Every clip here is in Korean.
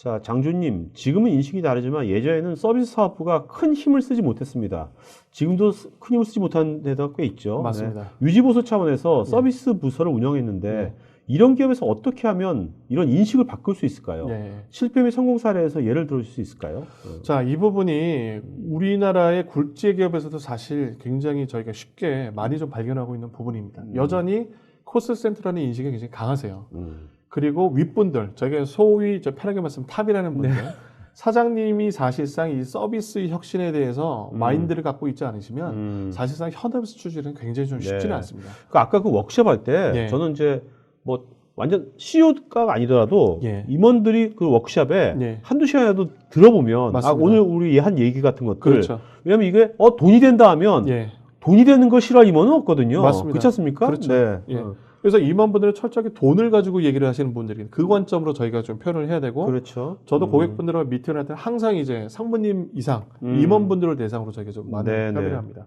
자, 장주님, 지금은 인식이 다르지만 예전에는 서비스 사업부가 큰 힘을 쓰지 못했습니다. 지금도 큰 힘을 쓰지 못한 데가 꽤 있죠. 맞습니다. 네. 유지보수 차원에서 서비스 부서를 운영했는데 이런 기업에서 어떻게 하면 이런 인식을 바꿀 수 있을까요? 실패 및 성공 사례에서 예를 들어줄 수 있을까요? 자, 이 부분이 우리나라의 굴지의 기업에서도 사실 굉장히 저희가 쉽게 많이 좀 발견하고 있는 부분입니다. 여전히 코스트센터라는 인식이 굉장히 강하세요. 그리고 윗분들, 저희가 소위 편하게 말하면 탑이라는 분들, 사장님이 사실상 이 서비스 혁신에 대해서 마인드를 갖고 있지 않으시면 사실상 현업에서 추진은 굉장히 좀 쉽지는 않습니다. 아까 그 워크숍 할 때 저는 이제 뭐 완전 CEO가 아니더라도 임원들이 그 워크숍에 한두 시간이라도 들어보면 오늘 우리 한 얘기 같은 것들 그렇죠. 왜냐면 이게 돈이 된다 하면 돈이 되는 거 싫어할 임원은 없거든요. 맞습니다. 그렇지 않습니까? 그렇죠. 그래서 임원분들은 철저하게 돈을 가지고 얘기를 하시는 분들이 그 관점으로 저희가 좀 표현을 해야 되고 그렇죠. 저도 고객분들과 미팅을 할 때 항상 이제 상무님 이상 임원분들을 대상으로 저희가 좀 많이 협의를 합니다.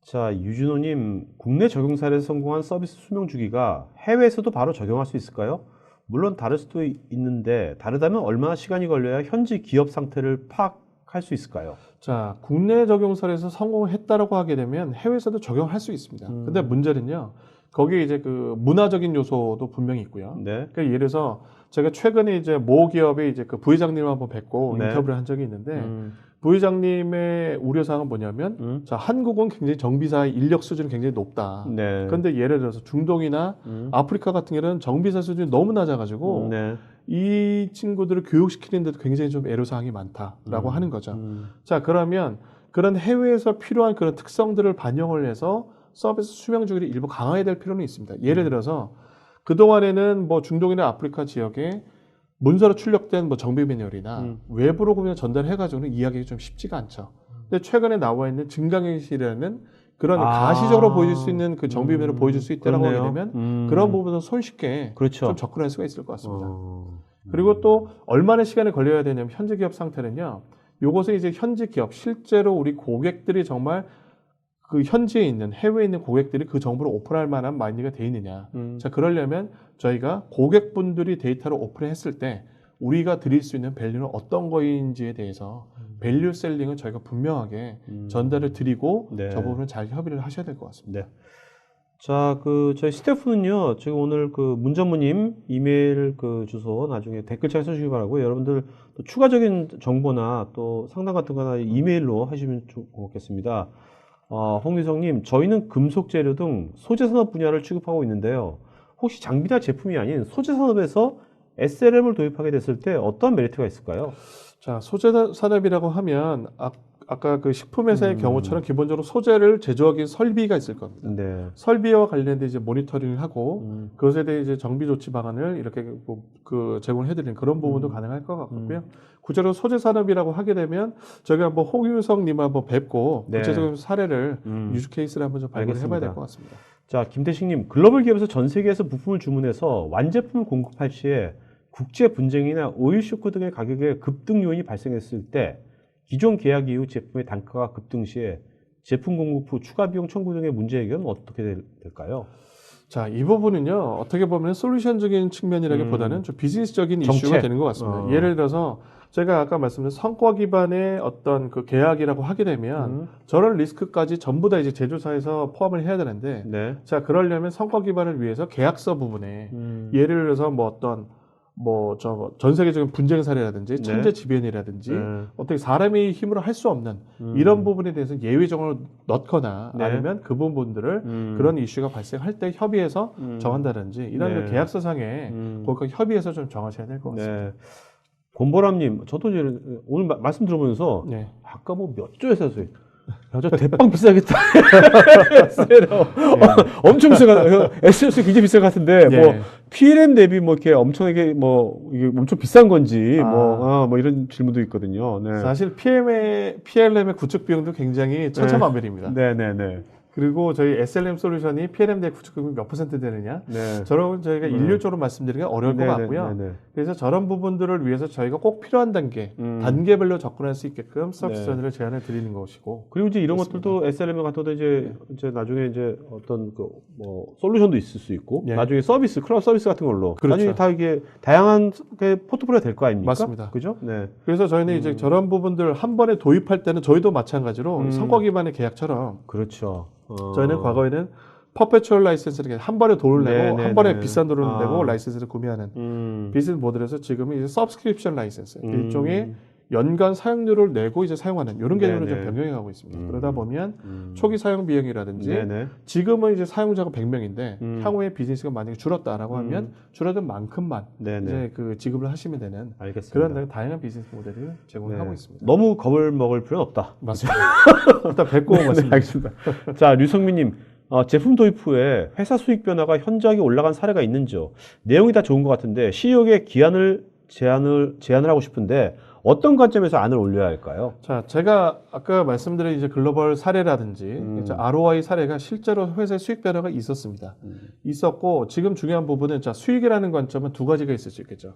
자, 유준호님, 국내 적용 사례에서 성공한 서비스 수명 주기가 해외에서도 바로 적용할 수 있을까요? 물론 다를 수도 있는데 다르다면 얼마나 시간이 걸려야 현지 기업 상태를 파악할 수 있을까요? 자, 국내 적용 사례에서 성공했다라고 하게 되면 해외에서도 적용할 수 있습니다. 근데 문제는요, 거기에 이제 그 문화적인 요소도 분명히 있고요. 그러니까 예를 들어서 제가 최근에 이제 모 기업의 이제 그 부회장님을 한번 뵙고 인터뷰를 한 적이 있는데 부회장님의 우려사항은 뭐냐면 자, 한국은 굉장히 정비사의 인력 수준이 굉장히 높다. 그런데 예를 들어서 중동이나 아프리카 같은 경우는 정비사 수준이 너무 낮아가지고 이 친구들을 교육시키는데도 굉장히 좀 애로사항이 많다라고 하는 거죠. 자, 그러면 그런 해외에서 필요한 그런 특성들을 반영을 해서 서비스 수명 주기를 일부 강화해야 될 필요는 있습니다. 예를 들어서 그동안에는 뭐 중동이나 아프리카 지역에 문서로 출력된 뭐 정비 매뉴얼이나 외부로 그냥 전달해가지고는 이해하기 좀 쉽지가 않죠. 근데 최근에 나와 있는 증강현실이라는 그런 가시적으로 보여줄 수 있는 그 정비 매뉴얼을 보여줄 수 있다라고 하게 되면 그런 부분은 손쉽게 좀 접근할 수가 있을 것 같습니다. 그리고 또 얼마나 시간이 걸려야 되냐면 현지 기업 상태는요. 요것은 이제 현지 기업 실제로 우리 고객들이 정말 그 현지에 있는 해외에 있는 고객들이 그 정보를 오픈할 만한 마인드가 돼 있느냐. 자, 그러려면 저희가 고객분들이 데이터를 오픈했을 때 우리가 드릴 수 있는 밸류는 어떤 거인지에 대해서 밸류 셀링은 저희가 분명하게 전달을 드리고 저 부분은 잘 협의를 하셔야 될 것 같습니다. 자, 저희 스태프는요, 지금 오늘 문 전무님 이메일 주소 나중에 댓글창에 써주시기 바라고 여러분들 또 추가적인 정보나 또 상담 같은 거나 이메일로 하시면 좋겠습니다. 홍유성님, 저희는 금속 재료 등 소재 산업 분야를 취급하고 있는데요. 혹시 장비나 제품이 아닌 소재 산업에서 SLM을 도입하게 됐을 때 어떤 메리트가 있을까요? 자, 소재 산업이라고 하면 아까 그 식품회사의 경우처럼 기본적으로 소재를 제조하기 위해 설비가 있을 겁니다. 설비와 관련된 이제 모니터링을 하고 그것에 대해 이제 정비 조치 방안을 이렇게 제공을 해드리는 그런 부분도 가능할 것 같고요. 구체적으로 소재 산업이라고 하게 되면 저희가 한번 홍유성님을 한번 뵙고 구체적인 사례를 유즈 케이스를 한번 좀 발견을 해봐야 될 것 같습니다. 자, 김태식님, 글로벌 기업에서 전 세계에서 부품을 주문해서 완제품을 공급할 시에 국제 분쟁이나 오일 쇼크 등의 가격의 급등 요인이 발생했을 때 기존 계약 이후 제품의 단가가 급등 시에 제품 공급 후 추가 비용 청구 등의 문제 해결은 어떻게 될까요? 자, 이 부분은요, 어떻게 보면 솔루션적인 측면이라기보다는 좀 비즈니스적인 이슈가 되는 것 같습니다. 예를 들어서 제가 아까 말씀드린 성과 기반의 어떤 그 계약이라고 하게 되면 저런 리스크까지 전부 다 이제 제조사에서 포함을 해야 되는데 자, 그러려면 성과 기반을 위해서 계약서 부분에 예를 들어서 뭐 어떤 전 세계적인 분쟁 사례라든지 천재지변이라든지 어떻게 사람의 힘으로 할 수 없는 이런 부분에 대해서 예외적으로 넣거나 아니면 그 부분들을 그런 이슈가 발생할 때 협의해서 정한다든지 이런 계약서상에 거기가 협의해서 좀 정하셔야 될 것 같습니다. 곤보람님, 저도 이제 오늘 말씀 들어보면서 아까 몇 조에서 했어요. 야, 저 대빵 비싸겠다. 엄청 비싸가. SLS 굉장히 비쌀 것 같은데 PLM 대비 이렇게 엄청나게 이게 엄청 비싼 건지 이런 질문도 있거든요. 사실 PLM의 구축 비용도 굉장히 천차만별입니다. 그리고 저희 SLM 솔루션이 PLM 대 구축금이 몇 % 되느냐? 네. 저런 저희가 일률적으로 말씀드리기가 어려울 것 같고요. 그래서 저런 부분들을 위해서 저희가 꼭 필요한 단계별로 접근할 수 있게끔 서비스 전을 제안을 드리는 것이고. 그리고 이제 이런 그렇습니다. 것들도 SLM 같은 것도 이제 나중에 이제 어떤 그 뭐 솔루션도 있을 수 있고 나중에 서비스, 클라우드 서비스 같은 걸로 그렇죠. 나중에 다 이게 다양한 포트폴리오가 될 거 아닙니까? 맞습니다. 그죠? 네. 그래서 저희는 이제 저런 부분들 한 번에 도입할 때는 저희도 마찬가지로 선거 기반의 계약처럼 그렇죠. 저희는 과거에는 퍼페추얼 라이센스를 한 번에 돈을 내고 한 번에 비싼 돈을 내고 라이센스를 구매하는 비즈니스 모델에서 지금은 이제 서브스크립션 라이센스 일종의 연간 사용료를 내고 이제 사용하는 이런 개념으로 좀 변경해 가고 있습니다. 그러다 보면 초기 사용 비용이라든지 지금은 이제 사용자가 100명인데 향후에 비즈니스가 만약에 줄었다라고 하면 줄어든 만큼만 이제 그 지급을 하시면 되는 그런 다양한 비즈니스 모델을 제공하고 있습니다. 너무 겁을 먹을 필요는 없다. 맞습니다. 일단 뵙고 말씀드리겠습니다. 알겠습니다. 자, 류성민님. 제품 도입 후에 회사 수익 변화가 현저하게 올라간 사례가 있는지요? 내용이 다 좋은 것 같은데 CEO에게 제안을 하고 싶은데 어떤 관점에서 안을 올려야 할까요? 자, 제가 아까 말씀드린 이제 글로벌 사례라든지 이제 ROI 사례가 실제로 회사의 수익 변화가 있었습니다. 있었고 지금 중요한 부분은 자, 수익이라는 관점은 두 가지가 있을 수 있겠죠.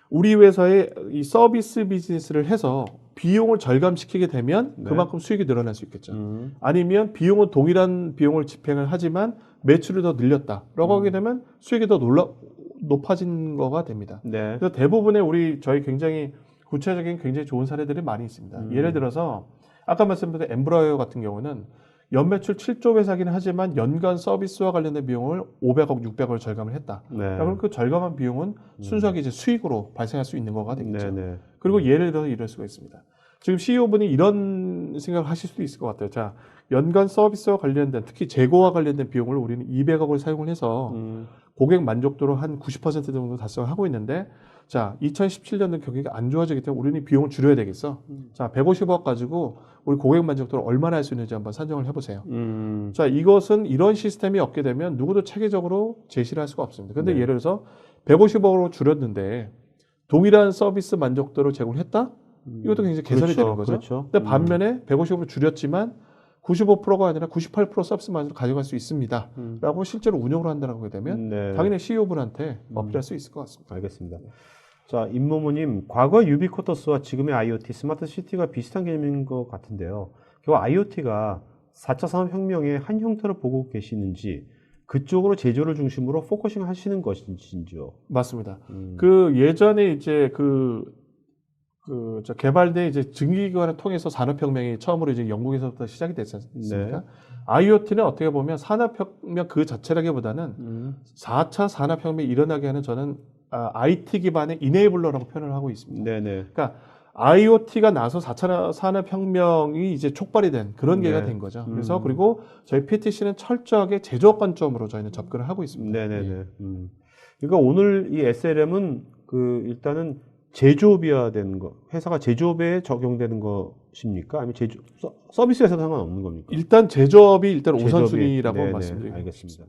우리 회사의 이 서비스 비즈니스를 해서 비용을 절감시키게 되면 그만큼 수익이 늘어날 수 있겠죠. 아니면 비용은 동일한 비용을 집행을 하지만 매출이 더 늘렸다라고 하게 되면 수익이 더 높아진 거가 됩니다. 그래서 대부분의 저희 굉장히 구체적인 굉장히 좋은 사례들이 많이 있습니다. 예를 들어서 아까 말씀드린 엠브라이어 같은 경우는 연매출 7조 회사긴 하지만 연간 서비스와 관련된 비용을 500억, 600억을 절감을 했다. 그럼 그 절감한 비용은 순수하게 이제 수익으로 발생할 수 있는 거가 되겠죠. 그리고 예를 들어서 이럴 수가 있습니다. 지금 CEO분이 이런 생각을 하실 수도 있을 것 같아요. 자, 연간 서비스와 관련된 특히 재고와 관련된 비용을 우리는 200억을 사용을 해서 고객 만족도로 한 90% 정도 달성을 하고 있는데 자, 2017년도 경기가 안 좋아지기 때문에 우리는 비용을 줄여야 되겠어. 자, 150억 가지고 우리 고객 만족도를 얼마나 할 수 있는지 한번 산정을 해보세요. 자, 이것은 이런 시스템이 없게 되면 누구도 체계적으로 제시를 할 수가 없습니다. 근데 예를 들어서 150억으로 줄였는데 동일한 서비스 만족도를 제공했다? 이것도 굉장히 개선이 되는 거죠. 근데 반면에 150억으로 줄였지만 95%가 아니라 98% 서비스 만족도를 가져갈 수 있습니다. 라고 실제로 운영을 한다고 하게 되면 당연히 CEO분한테 어필할 수 있을 것 같습니다. 알겠습니다. 자, 임모모님, 과거 유비쿼터스와 지금의 IoT, 스마트 시티가 비슷한 개념인 것 같은데요. 결국 IoT가 4차 산업혁명의 한 형태로 보고 계시는지 그쪽으로 제조를 중심으로 포커싱 하시는 것인지요? 맞습니다. 그 예전에 이제 개발된 이제 증기기관을 통해서 산업혁명이 처음으로 이제 영국에서부터 시작이 됐지 않습니까? IoT는 어떻게 보면 산업혁명 그 자체라기보다는 4차 산업혁명이 일어나게 하는 저는 IT 기반의 이네이블러라고 표현을 하고 있습니다. 그러니까 IoT가 나서 4차 산업혁명이 이제 촉발이 된 그런 계기가 된 거죠. 그래서 그리고 저희 PTC는 철저하게 제조업 관점으로 저희는 접근을 하고 있습니다. 그러니까 오늘 이 SLM은 일단은 제조업이어야 되는 거, 회사가 제조업에 적용되는 것입니까? 아니면 서비스에서 상관없는 겁니까? 일단 제조업이 일단 우선순위라고 말씀드립니다. 알겠습니다.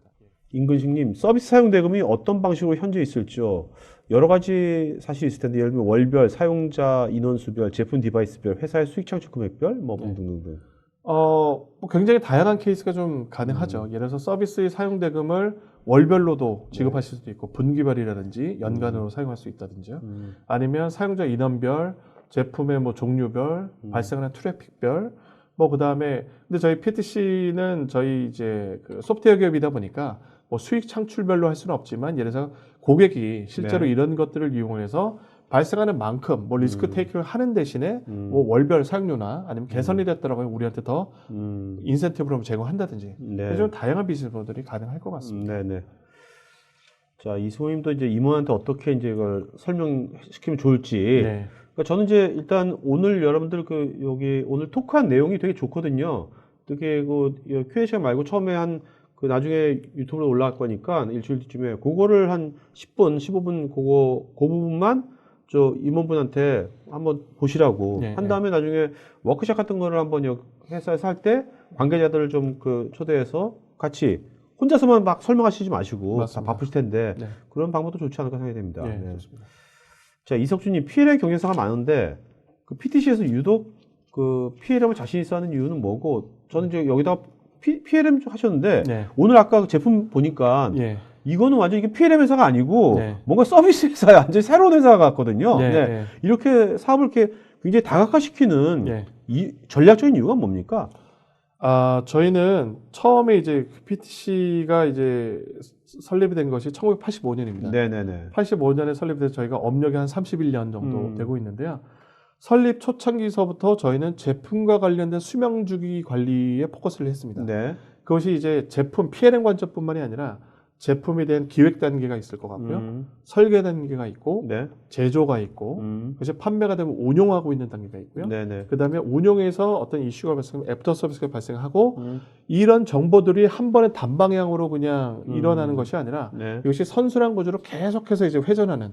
임근식님, 서비스 사용 대금이 어떤 방식으로 현재 있을지요? 여러 가지 사실이 있을 텐데, 예를 들면 월별, 사용자 인원수별, 제품 디바이스별, 회사의 수익 창출 금액별, 뭐 등등등. 뭐 굉장히 다양한 케이스가 좀 가능하죠. 예를 들어서 서비스의 사용 대금을 월별로도 지급하실 수도 있고 분기별이라든지 연간으로 사용할 수 있다든지요. 아니면 사용자 인원별, 제품의 뭐 종류별, 발생하는 트래픽별, 뭐 그다음에 근데 저희 PTC는 저희 이제 그 소프트웨어 기업이다 보니까 뭐 수익 창출별로 할 수는 없지만 예를 들어서 고객이 실제로 이런 것들을 이용해서 발생하는 만큼 뭐 리스크 테이크를 하는 대신에 뭐 월별 사용료나 아니면 개선이 됐다라고 하면 우리한테 더 인센티브를 제공한다든지 좀 다양한 비즈니스 모델이 가능할 것 같습니다. 자, 이승호님도 이제 임원한테 어떻게 이제 이걸 설명시키면 좋을지. 그러니까 저는 이제 일단 오늘 여러분들 여기 오늘 토크한 내용이 되게 좋거든요. 되게 Q&A 시간 말고 처음에 나중에 유튜브로 올라갈 거니까 일주일 뒤쯤에 그거를 한 10분, 15분 그 부분만 임원분한테 한번 보시라고 한 다음에 나중에 워크숍 같은 거를 한번 회사에서 할 때 관계자들을 좀 초대해서 같이 혼자서만 막 설명하시지 마시고 다 바쁘실 텐데 그런 방법도 좋지 않을까 생각이 됩니다. 좋습니다. 자, 이석준님, PLM 경쟁사가 많은데 PTC에서 유독 PLM을 자신 있어 하는 이유는 뭐고, 저는 이제 여기다 PLM 하셨는데 네. 오늘 아까 그 제품 보니까 예. 이거는 완전 이게 PLM 회사가 아니고 네. 뭔가 서비스 회사야. 완전 새로운 회사 같거든요. 네, 네. 네. 이렇게 사업을 이렇게 굉장히 다각화시키는 네. 이 전략적인 이유가 뭡니까? 저희는 처음에 이제 PTC가 이제 설립이 된 것이 1985년입니다. 네네네. 85년에 설립돼서 저희가 업력이 한 31년 정도 되고 있는데요. 설립 초창기서부터 저희는 제품과 관련된 수명주기 관리에 포커스를 했습니다. 네. 그것이 이제 제품 PLM 관점뿐만이 아니라 제품에 대한 기획 단계가 있을 것 같고요. 설계 단계가 있고 네. 제조가 있고 그래서 판매가 되면 운용하고 있는 단계가 있고요. 네네. 그다음에 운용에서 어떤 이슈가 발생하면 애프터 서비스가 발생하고 이런 정보들이 한 번에 단방향으로 그냥 일어나는 것이 아니라 네. 이것이 선순환 구조로 계속해서 이제 회전하는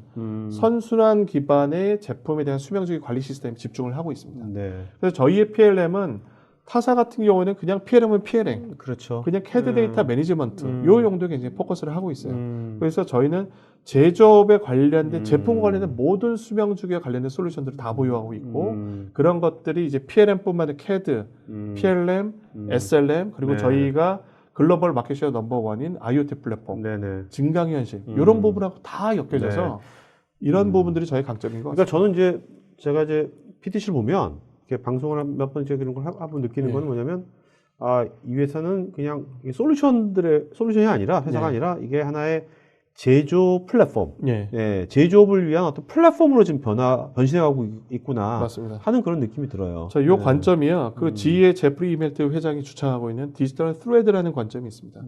선순환 기반의 제품에 대한 수명주기 관리 시스템에 집중을 하고 있습니다. 네. 그래서 저희의 PLM은 타사 같은 경우는 그냥 PLM은 PLM, 그렇죠. 그냥 CAD 데이터 매니지먼트 요 용도에 굉장히 포커스를 하고 있어요. 그래서 저희는 제조업에 관련된 제품 관련된 모든 수명 주기와 관련된 솔루션들을 다 보유하고 있고 그런 것들이 이제 PLM뿐만 아니라 CAD, PLM, SLM 그리고 네. 저희가 글로벌 마켓쉐어 넘버원인 IoT 플랫폼, 네네. 증강현실 이런 부분하고 다 엮여져서 이런 부분들이 저희 강점인 것 같습니다. 그러니까 저는 제가 PTC를 보면 이렇게 방송을 몇 번 이런 걸 한번 느끼는 네. 거는 뭐냐면 이 회사는 그냥 솔루션이 아니라 회사가 네. 아니라 이게 하나의 제조 플랫폼, 예. 제조업을 위한 어떤 플랫폼으로 지금 변신해가고 있구나 맞습니다. 하는 그런 느낌이 들어요. 이 관점이요. 그 지의 제프리 이멜트 회장이 주창하고 있는 디지털 스레드라는 관점이 있습니다.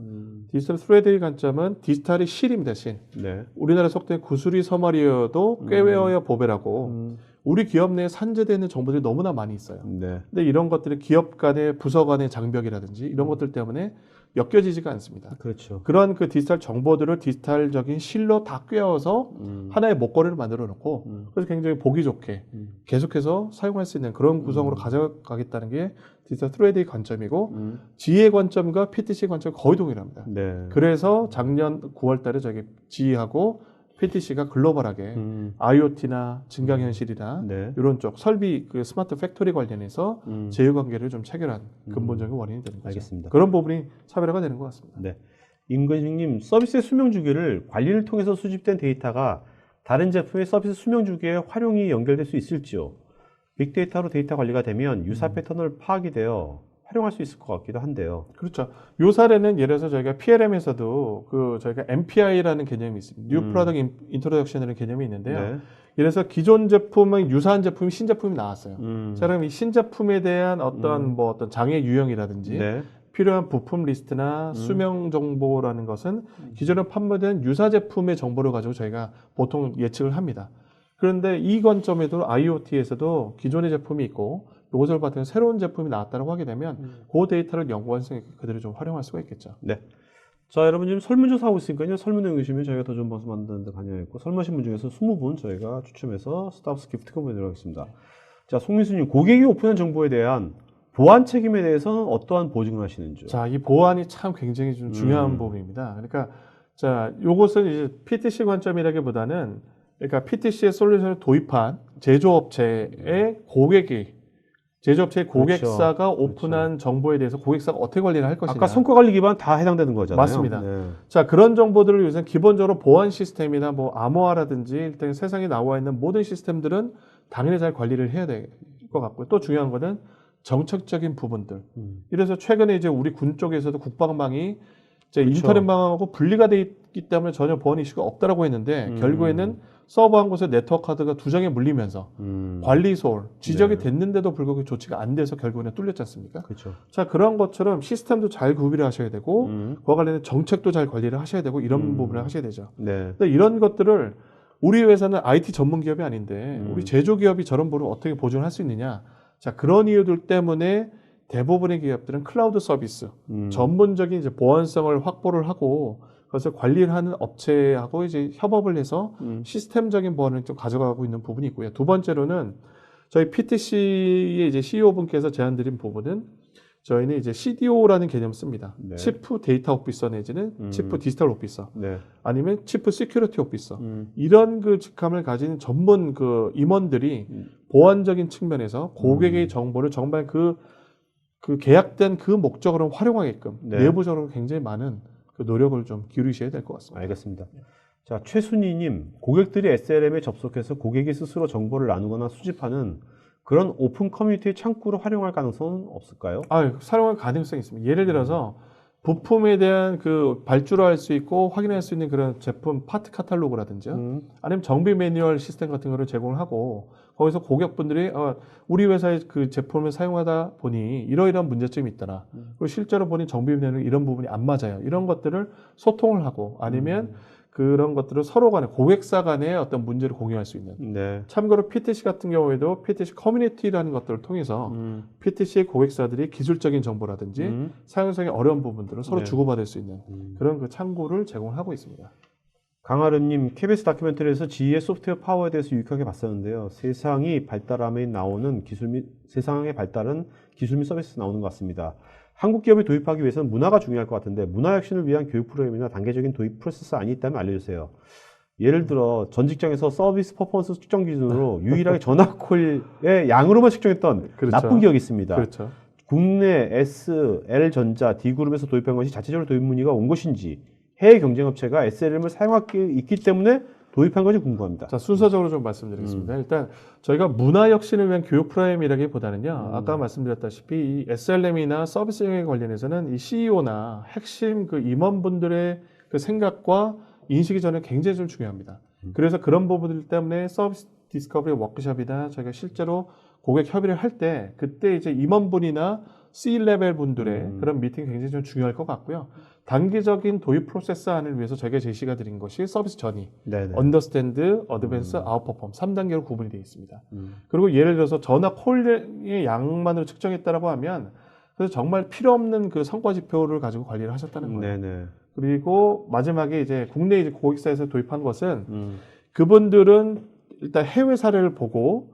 디지털 스레드의 관점은 디지털이 실입니다, 실. 네. 우리나라 속된 구슬이 서머리여도 꾀웨어야 보배라고 우리 기업 내에 산재되는 정보들이 너무나 많이 있어요. 네. 근데 이런 것들이 기업 간의 부서 간의 장벽이라든지 이런 것들 때문에 엮여지지가 않습니다. 그렇죠. 그런 그 디지털 정보들을 디지털적인 실로 다 꿰어서 하나의 목걸이를 만들어 놓고 그래서 굉장히 보기 좋게 계속해서 사용할 수 있는 그런 구성으로 가져가겠다는 게 디지털 트레이드의 관점이고 지의 관점과 PTC 관점이 거의 동일합니다. 네. 그래서 작년 9월 달에 저기 지하고 PTC가 글로벌하게 IoT나 증강현실이나 네. 이런 쪽 설비 그 스마트 팩토리 관련해서 제휴 관계를 좀 체결한 근본적인 원인이 되는 거죠. 알겠습니다. 그런 부분이 차별화가 되는 것 같습니다. 네. 임근식님, 서비스의 수명 주기를 관리를 통해서 수집된 데이터가 다른 제품의 서비스 수명 주기에 활용이 연결될 수 있을지요? 빅데이터로 데이터 관리가 되면 유사 패턴을 파악이 되어 활용할 수 있을 것 같기도 한데요. 그렇죠. 요 사례는 예를 들어서 저희가 PLM에서도 저희가 MPI라는 개념이 있습니다. New Product Introduction이라는 개념이 있는데요. 네. 예를 들어서 기존 제품의 유사한 제품이 신제품이 나왔어요. 자, 그럼 이 신제품에 대한 어떤 장애 유형이라든지 네. 필요한 부품 리스트나 수명 정보라는 것은 기존에 판매된 유사 제품의 정보를 가지고 저희가 보통 예측을 합니다. 그런데 이 관점에도 IoT에서도 기존의 제품이 있고 이것을 바탕으로 새로운 제품이 나왔다고 하게 되면 그 데이터를 연구원생이 그대로 좀 활용할 수가 있겠죠. 네. 자, 여러분 지금 설문조사 하고 있으니까요. 설문에 응시면 저희가 더 좋은 방송 만드는 데 관여했고 설문하신 분 중에서 20분 저희가 추첨해서 스타벅스 기프트권 보내드리도록 하겠습니다. 자, 송민수님, 고객이 오픈한 정보에 대한 보안 책임에 대해서는 어떠한 보증을 하시는지요? 자, 이 보안이 참 굉장히 좀 중요한 부분입니다. 그러니까 자, 요것은 이제 PTC 관점이라기보다는 그러니까 PTC의 솔루션을 도입한 제조업체의 제조업체의 고객사가 그렇죠. 오픈한 그렇죠. 정보에 대해서 고객사가 어떻게 관리를 할 것이냐. 아까 성과 관리 기반 다 해당되는 거잖아요. 맞습니다. 네. 자, 그런 정보들을 위해서 기본적으로 보안 시스템이나 아모아라든지 일단 세상에 나와 있는 모든 시스템들은 당연히 잘 관리를 해야 될 것 같고요. 또 중요한 거는 정책적인 부분들. 이래서 최근에 이제 우리 군 쪽에서도 국방망이 이제 그렇죠. 인터넷망하고 분리가 돼 있기 때문에 전혀 보안 이슈가 없다라고 했는데 결국에는 서버 한 곳에 네트워크 카드가 2장에 물리면서 관리 소홀, 지적이 됐는데도 불구하고 조치가 안 돼서 결국에는 뚫렸지 않습니까? 그렇죠. 자, 그런 것처럼 시스템도 잘 구비를 하셔야 되고 그와 관련된 정책도 잘 관리를 하셔야 되고 이런 부분을 하셔야 되죠. 네. 근데 이런 것들을 우리 회사는 IT 전문 기업이 아닌데 우리 제조 기업이 저런 부분을 어떻게 보존할 수 있느냐? 자, 그런 이유들 때문에 대부분의 기업들은 클라우드 서비스, 전문적인 이제 보안성을 확보를 하고 그것을 관리를 하는 업체하고 이제 협업을 해서 시스템적인 보안을 좀 가져가고 있는 부분이 있고요. 두 번째로는 저희 PTC의 이제 CEO분께서 제안드린 부분은 저희는 이제 CDO라는 개념을 씁니다. 네. 치프 데이터 오피서 내지는 치프 디지털 오피서 네. 아니면 치프 시큐리티 오피서 이런 그 직함을 가진 전문 그 임원들이 보안적인 측면에서 고객의 정보를 정말 그 그 계약된 그 목적으로 활용하게끔 네. 내부적으로 굉장히 많은 그 노력을 좀 기울이셔야 될 것 같습니다. 알겠습니다. 자, 최순희님, 고객들이 SLM에 접속해서 고객이 스스로 정보를 나누거나 수집하는 그런 오픈 커뮤니티 창구를 활용할 가능성은 없을까요? 사용할 가능성이 있습니다. 예를 들어서 부품에 대한 그 발주를 할 수 있고 확인할 수 있는 그런 제품 파트 카탈로그라든지요. 아니면 정비 매뉴얼 시스템 같은 거를 제공을 하고 거기서 고객분들이 우리 회사의 그 제품을 사용하다 보니 이러이러한 문제점이 있더라. 그리고 실제로 보니 정비 매뉴얼 이런 부분이 안 맞아요. 이런 것들을 소통을 하고 아니면 그런 것들을 서로 간에 고객사 간에 어떤 문제를 공유할 수 있는. 네. 참고로 PTC 같은 경우에도 PTC 커뮤니티라는 것들을 통해서 PTC 고객사들이 기술적인 정보라든지 사용성이 어려운 부분들을 서로 네. 주고받을 수 있는 그런 그 창구를 제공하고 있습니다. 강아름님, KBS 다큐멘터리에서 GE의 소프트웨어 파워에 대해서 유익하게 봤었는데요. 세상의 발달한 기술 및 서비스 나오는 것 같습니다. 한국 기업이 도입하기 위해서는 문화가 중요할 것 같은데 문화 혁신을 위한 교육 프로그램이나 단계적인 도입 프로세스 안이 있다면 알려주세요. 예를 들어 전 직장에서 서비스 퍼포먼스 측정 기준으로 유일하게 전화콜의 양으로만 측정했던 그렇죠. 나쁜 기억이 있습니다. 그렇죠. 국내 S, L전자, D그룹에서 도입한 것이 자체적으로 도입 문의가 온 것인지 해외 경쟁업체가 SLM을 사용할 게 있기 때문에 도입한 것이 궁금합니다. 자, 순서적으로 좀 말씀드리겠습니다. 일단 저희가 문화 혁신을 위한 교육 프로그램이라기보다는요. 아까 말씀드렸다시피 이 SLM이나 서비스에 관련해서는 이 CEO나 핵심 그 임원분들의 그 생각과 인식이 저는 굉장히 좀 중요합니다. 그래서 그런 부분들 때문에 서비스 디스커버리 워크숍이나 저희가 실제로 고객 협의를 할 때 그때 이제 임원분이나 C-레벨 분들의 그런 미팅이 굉장히 좀 중요할 것 같고요. 단기적인 도입 프로세스 안을 위해서 저희가 제시가 드린 것이 서비스 전이, 언더스탠드, 어드밴스, 아웃퍼폼 3단계로 구분이 되어 있습니다. 그리고 예를 들어서 전화 콜의 양만으로 측정했다라고 하면 그래서 정말 필요 없는 그 성과 지표를 가지고 관리를 하셨다는 거예요. 네네. 그리고 마지막에 이제 국내 이제 고객사에서 도입한 것은 그분들은 일단 해외 사례를 보고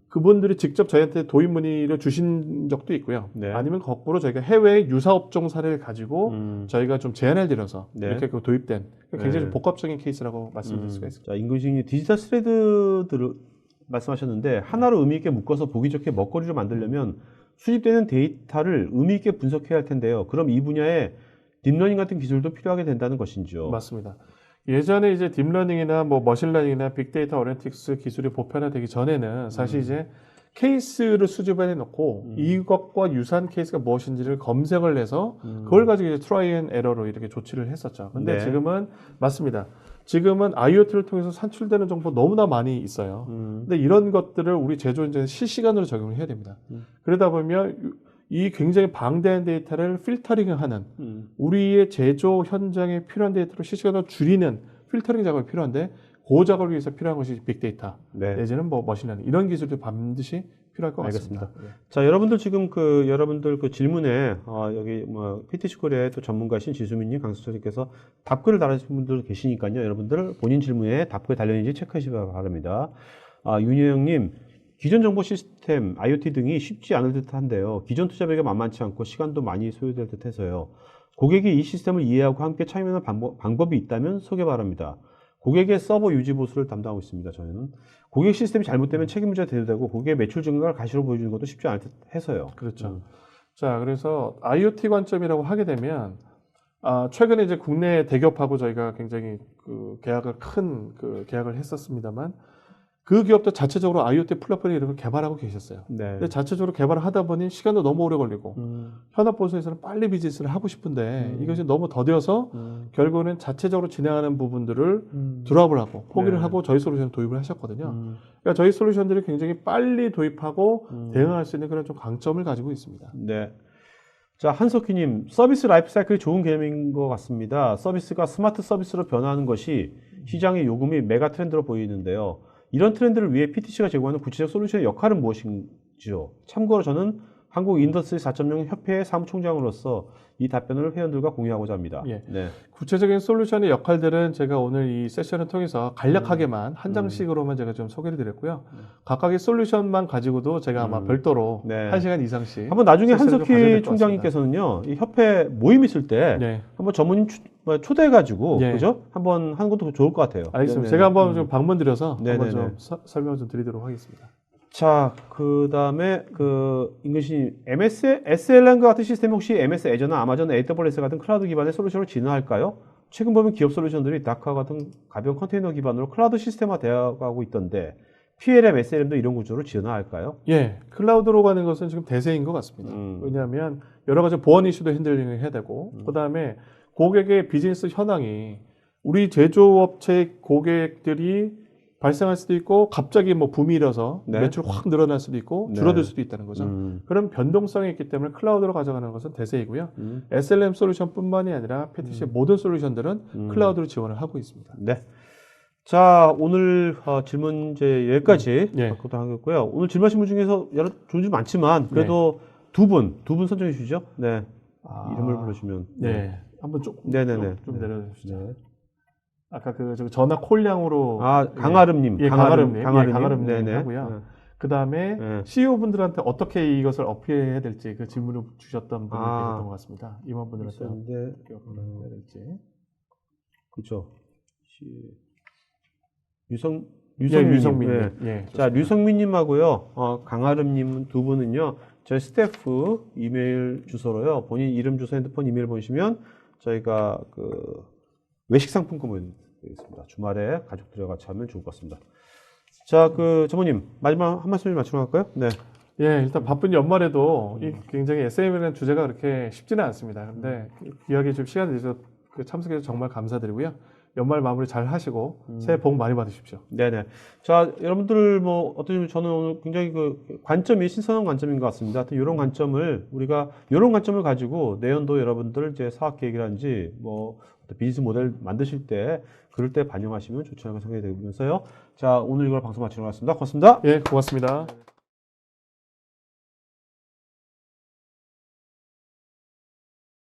그분들이 직접 저희한테 도입 문의를 주신 적도 있고요. 네. 아니면 거꾸로 저희가 해외 유사업종 사례를 가지고 저희가 좀 제안을 드려서 네. 이렇게 그 도입된 굉장히 네. 좀 복합적인 케이스라고 말씀드릴 수가 있습니다. 자, 임근식님 디지털 스레드들을 말씀하셨는데 하나로 의미 있게 묶어서 보기 좋게 먹거리를 만들려면 수집되는 데이터를 의미 있게 분석해야 할 텐데요. 그럼 이 분야에 딥러닝 같은 기술도 필요하게 된다는 것인지요? 맞습니다. 예전에 이제 딥러닝이나 뭐 머신러닝이나 빅데이터 어널리틱스 기술이 보편화되기 전에는 사실 이제 케이스를 수집해 놓고 이것과 유사한 케이스가 무엇인지를 검색을 해서 그걸 가지고 이제 트라이 앤 에러로 이렇게 조치를 했었죠. 근데 네. 지금은 맞습니다. 지금은 IoT를 통해서 산출되는 정보 너무나 많이 있어요. 근데 이런 것들을 우리 제조업체는 실시간으로 적용을 해야 됩니다. 그러다 보면 이 굉장히 방대한 데이터를 필터링하는 우리의 제조 현장에 필요한 데이터를 실시간으로 줄이는 필터링 작업이 필요한데 그 작업을 위해서 필요한 것이 빅데이터 네. 내지는 뭐 머신러닝 이런 기술도 반드시 필요할 것 알겠습니다. 같습니다. 네. 자, 여러분들 지금 여러분들 그 질문에 여기 뭐 PTC 코리아의 또 전문가신 지수민님, 강수철님께서 답글을 달아주신 분들 계시니까요. 여러분들 본인 질문에 답글 달렸는지 체크하시기 바랍니다. 윤여영님, 기존 정보 시스템, IoT 등이 쉽지 않을 듯한데요. 기존 투자비가 만만치 않고 시간도 많이 소요될 듯해서요. 고객이 이 시스템을 이해하고 함께 참여하는 방법이 있다면 소개 바랍니다. 고객의 서버 유지 보수를 담당하고 있습니다. 저희는 고객 시스템이 잘못되면 책임 문제가 대두되고 고객의 매출 증가를 가시로 보여주는 것도 쉽지 않을 듯 해서요. 그렇죠. 자, 그래서 IoT 관점이라고 하게 되면 최근에 이제 국내 대기업하고 저희가 굉장히 그 큰 계약을 했었습니다만 그 기업도 자체적으로 IoT 플랫폼 이런 걸 개발하고 계셨어요. 네. 근데 자체적으로 개발을 하다 보니 시간도 너무 오래 걸리고 현업보수에서는 빨리 비즈니스를 하고 싶은데 이것이 너무 더뎌서 결국은 자체적으로 진행하는 부분들을 드랍을 하고 포기를 네. 하고 저희 솔루션 도입을 하셨거든요. 그러니까 저희 솔루션들이 굉장히 빨리 도입하고 대응할 수 있는 그런 좀 강점을 가지고 있습니다. 네. 자, 한석희님, 서비스 라이프 사이클이 좋은 개념인 것 같습니다. 서비스가 스마트 서비스로 변화하는 것이 시장의 요금이 메가 트렌드로 보이는데요. 이런 트렌드를 위해 PTC가 제공하는 구체적 솔루션의 역할은 무엇인지요? 참고로 저는 한국 인더스트리 4.0 협회의 사무총장으로서 이 답변을 회원들과 공유하고자 합니다. 예. 네. 구체적인 솔루션의 역할들은 제가 오늘 이 세션을 통해서 간략하게만 한 장씩으로만 제가 좀 소개를 드렸고요. 각각의 솔루션만 가지고도 제가 아마 별도로 네. 1시간 이상씩 한번 나중에 세션을 좀 가져야 한석희 될것 총장님께서는요, 이 협회 모임 있을 때 네. 한번 전문인 초대해가지고, 네. 그죠? 한번 하는 것도 좋을 것 같아요. 알겠습니다. 네네. 제가 한번 좀 방문 드려서 네네네. 한번 좀 설명 좀 드리도록 하겠습니다. 자, 그 다음에 임근신님, SLM과 같은 시스템 혹시 MS 애저나 아마존 AWS 같은 클라우드 기반의 솔루션을 진화할까요? 최근 보면 기업 솔루션들이 다카 같은 가벼운 컨테이너 기반으로 클라우드 시스템화 되어가고 있던데 PLM, SLM도 이런 구조로 진화할까요? 예, 클라우드로 가는 것은 지금 대세인 것 같습니다. 왜냐하면 여러 가지 보안 이슈도 핸들링을 해야 되고, 그다음에 고객의 비즈니스 현황이 우리 제조업체 고객들이 발생할 수도 있고, 갑자기 뭐 붐이 일어서 네. 매출 확 늘어날 수도 있고, 네. 줄어들 수도 있다는 거죠. 그런 변동성이 있기 때문에 클라우드로 가져가는 것은 대세이고요. SLM 솔루션뿐만이 아니라 PTC의 모든 솔루션들은 클라우드로 지원을 하고 있습니다. 네. 자, 오늘 질문 이제 여기까지 예. 받고도 하겠고요. 오늘 질문하신 분 중에서 여러 존재 많지만 그래도 두 분 선정해 주시죠. 네. 이름을 불러주시면. 네. 한번 좀 내려주시죠. 네. 아까 저 전화 콜량으로 강아름님. 예, 강아름님 네네. 하고요. 그 다음에 네. CEO 분들한테 어떻게 이것을 어필해야 될지 그 질문을 주셨던 분이 계셨던 것 같습니다. 임원분들한테 어떻게 어필해야 될지. 그렇죠. 유성민. 네. 예, 자, 류성민님하고요, 강아름님 두 분은요, 저희 스태프 이메일 주소로요, 본인 이름, 주소, 핸드폰, 이메일 보내시면 저희가 외식 상품권을 드리겠습니다. 주말에 가족들과 같이 하면 좋을 것 같습니다. 자, 전무님 마지막 한 말씀 맞추러 갈까요? 네. 예, 일단 바쁜 연말에도 굉장히 SM이라는 주제가 그렇게 쉽지는 않습니다. 근데 귀하게 좀 시간 내서 참석해서 정말 감사드리고요. 연말 마무리 잘 하시고 새해 복 많이 받으십시오. 네네. 자, 여러분들 어떠시면 저는 오늘 굉장히 관점이 신선한 관점인 것 같습니다. 하여튼 이런 관점을 이런 관점을 가지고 내년도 여러분들 이제 사업 계획이라든지 비즈니스 모델 만드실 때 그럴 때 반영하시면 좋지 않을까 생각이 들면서요. 자, 오늘 이걸 방송 마치러 갔습니다. 고맙습니다. 예, 고맙습니다.